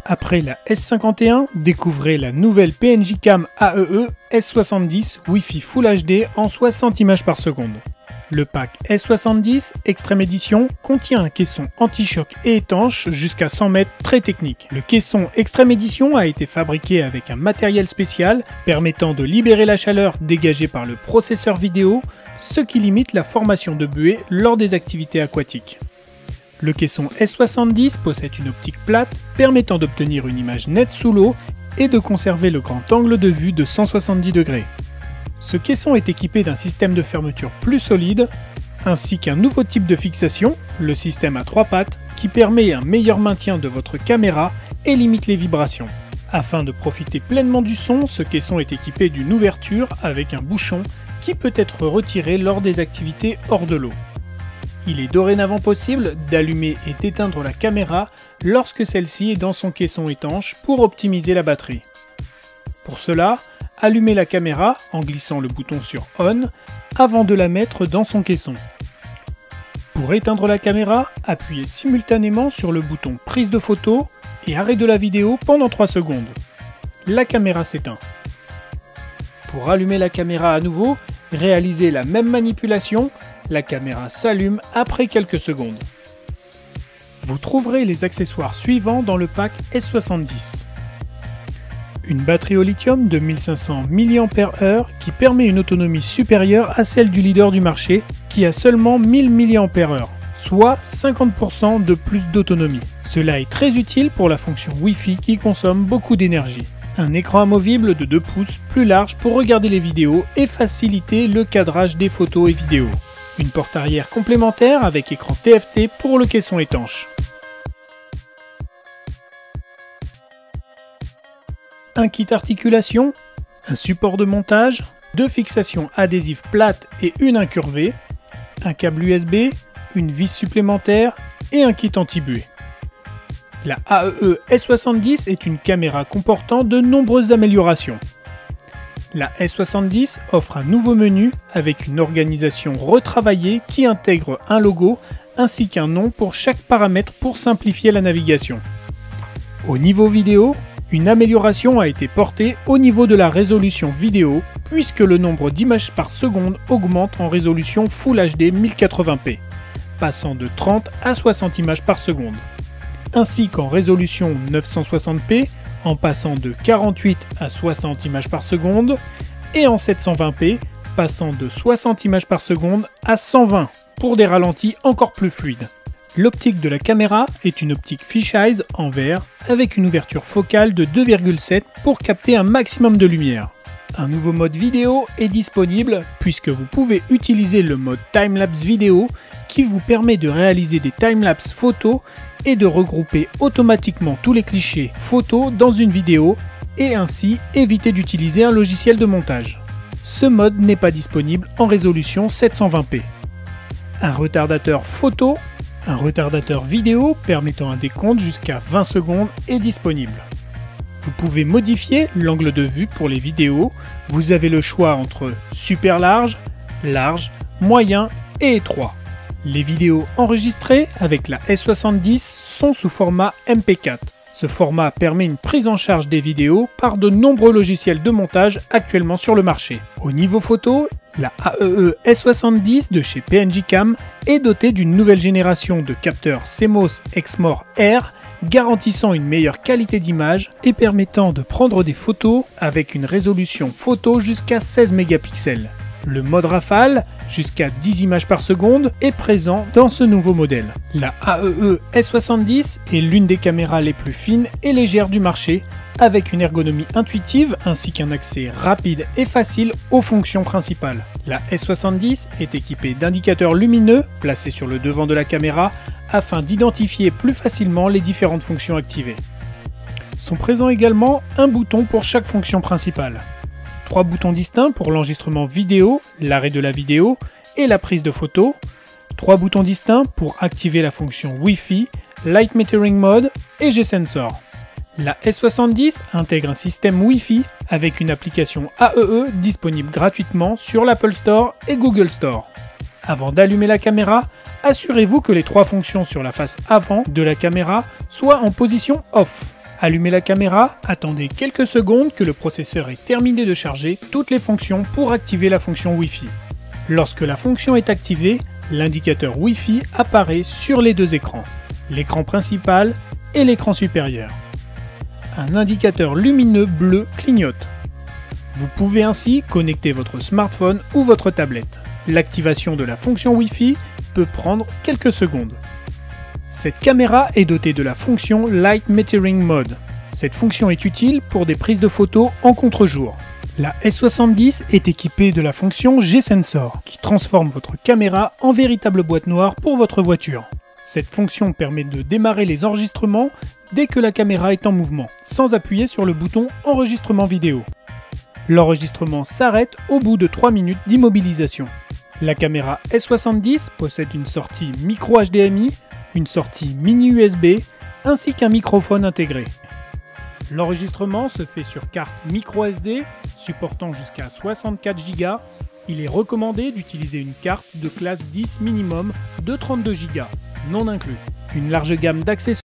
Après la S51, découvrez la nouvelle PNJ Cam AEE S70 Wi-Fi Full HD en 60 images par seconde. Le pack S70 Extreme Edition contient un caisson anti-choc et étanche jusqu'à 100 mètres très technique. Le caisson Extreme Edition a été fabriqué avec un matériel spécial permettant de libérer la chaleur dégagée par le processeur vidéo, ce qui limite la formation de buée lors des activités aquatiques. Le caisson S70 possède une optique plate permettant d'obtenir une image nette sous l'eau et de conserver le grand angle de vue de 170 degrés. Ce caisson est équipé d'un système de fermeture plus solide, ainsi qu'un nouveau type de fixation, le système à 3 pattes, qui permet un meilleur maintien de votre caméra et limite les vibrations. Afin de profiter pleinement du son, ce caisson est équipé d'une ouverture avec un bouchon qui peut être retiré lors des activités hors de l'eau. Il est dorénavant possible d'allumer et d'éteindre la caméra lorsque celle-ci est dans son caisson étanche pour optimiser la batterie. Pour cela, allumez la caméra en glissant le bouton sur On avant de la mettre dans son caisson. Pour éteindre la caméra, appuyez simultanément sur le bouton prise de photo et arrêt de la vidéo pendant 3 secondes. La caméra s'éteint. Pour allumer la caméra à nouveau, réalisez la même manipulation, la caméra s'allume après quelques secondes. Vous trouverez les accessoires suivants dans le pack S70. Une batterie au lithium de 1500 mAh qui permet une autonomie supérieure à celle du leader du marché qui a seulement 1000 mAh, soit 50% de plus d'autonomie. Cela est très utile pour la fonction Wi-Fi qui consomme beaucoup d'énergie. Un écran amovible de 2 pouces plus large pour regarder les vidéos et faciliter le cadrage des photos et vidéos. Une porte arrière complémentaire avec écran TFT pour le caisson étanche. Un kit articulation, un support de montage, 2 fixations adhésives plates et une incurvée, un câble USB, une vis supplémentaire et un kit anti-buée. La AEE S70 est une caméra comportant de nombreuses améliorations. La S70 offre un nouveau menu avec une organisation retravaillée qui intègre un logo ainsi qu'un nom pour chaque paramètre pour simplifier la navigation. Au niveau vidéo, une amélioration a été portée au niveau de la résolution vidéo puisque le nombre d'images par seconde augmente en résolution Full HD 1080p, passant de 30 à 60 images par seconde, ainsi qu'en résolution 960p en passant de 48 à 60 images par seconde et en 720p passant de 60 images par seconde à 120 pour des ralentis encore plus fluides. L'optique de la caméra est une optique fisheye en verre avec une ouverture focale de 2,7 pour capter un maximum de lumière. Un nouveau mode vidéo est disponible puisque vous pouvez utiliser le mode timelapse vidéo qui vous permet de réaliser des timelapses photos et de regrouper automatiquement tous les clichés photos dans une vidéo et ainsi éviter d'utiliser un logiciel de montage. Ce mode n'est pas disponible en résolution 720p. Un retardateur photo, un retardateur vidéo permettant un décompte jusqu'à 20 secondes est disponible. Vous pouvez modifier l'angle de vue pour les vidéos. Vous avez le choix entre super large, large, moyen et étroit. Les vidéos enregistrées avec la S70 sont sous format MP4. Ce format permet une prise en charge des vidéos par de nombreux logiciels de montage actuellement sur le marché. Au niveau photo, la AEE S70 de chez PNJ Cam est dotée d'une nouvelle génération de capteurs CMOS Exmor R garantissant une meilleure qualité d'image et permettant de prendre des photos avec une résolution photo jusqu'à 16 mégapixels. Le mode rafale, jusqu'à 10 images par seconde, est présent dans ce nouveau modèle. La AEE S70 est l'une des caméras les plus fines et légères du marché, avec une ergonomie intuitive ainsi qu'un accès rapide et facile aux fonctions principales. La S70 est équipée d'indicateurs lumineux placés sur le devant de la caméra afin d'identifier plus facilement les différentes fonctions activées. Sont présents également un bouton pour chaque fonction principale. 3 boutons distincts pour l'enregistrement vidéo, l'arrêt de la vidéo et la prise de photo. 3 boutons distincts pour activer la fonction Wi-Fi, Light Metering Mode et G-Sensor. La S70 intègre un système Wi-Fi avec une application AEE disponible gratuitement sur l'Apple Store et Google Store. Avant d'allumer la caméra, assurez-vous que les 3 fonctions sur la face avant de la caméra soient en position off. Allumez la caméra, attendez quelques secondes que le processeur ait terminé de charger toutes les fonctions pour activer la fonction Wi-Fi. Lorsque la fonction est activée, l'indicateur Wi-Fi apparaît sur les deux écrans, l'écran principal et l'écran supérieur. Un indicateur lumineux bleu clignote. Vous pouvez ainsi connecter votre smartphone ou votre tablette. L'activation de la fonction Wi-Fi peut prendre quelques secondes. Cette caméra est dotée de la fonction Light Metering Mode. Cette fonction est utile pour des prises de photos en contre-jour. La S70 est équipée de la fonction G-Sensor, qui transforme votre caméra en véritable boîte noire pour votre voiture. Cette fonction permet de démarrer les enregistrements dès que la caméra est en mouvement, sans appuyer sur le bouton enregistrement vidéo. L'enregistrement s'arrête au bout de 3 minutes d'immobilisation. La caméra S70 possède une sortie micro HDMI, une sortie mini USB ainsi qu'un microphone intégré. L'enregistrement se fait sur carte micro SD supportant jusqu'à 64 Go. Il est recommandé d'utiliser une carte de classe 10 minimum de 32 Go, non inclus. Une large gamme d'accessoires